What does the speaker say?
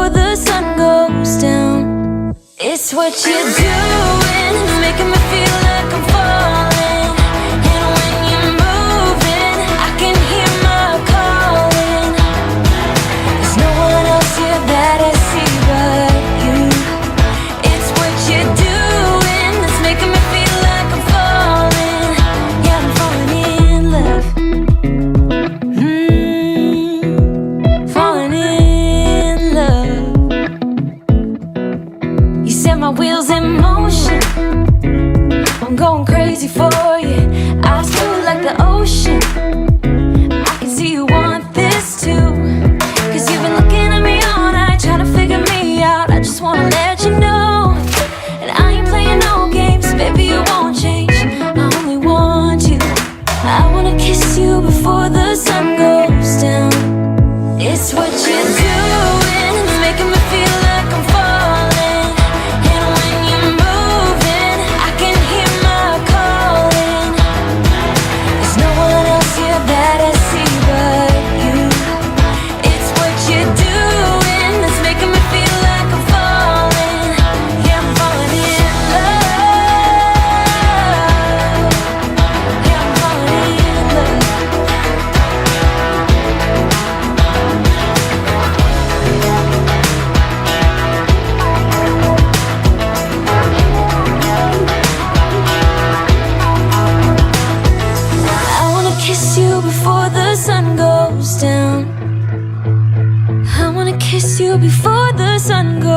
before the sun goes down. It's what you're doing, making me feel like I'm falling. And when you're moving, I can hear my calling. There's no one else here that I see but you. It's what you're doing that's making me feel like I'm falling. Yeah, I'm falling in love. Falling in love. You set my wheels in motion. I'm going crazy for you. Eyes blue like the ocean. I can see you want this too. Cause you've been looking at me all night, trying to figure me out. I just wanna let you know, and I ain't playing no games. Baby, you won't change, I only want you. I wanna kiss you before the sun goes down. It's what you're doing, making me feel like I'm falling. And when you're moving, I can hear my calling. There's no one else here that I see but you. It's what you're doing that's making me feel like I'm falling. Yeah, I'm falling in love. Yeah, I'm falling in love. I wanna kiss you before the sun goes down. I wanna kiss you before the sun goes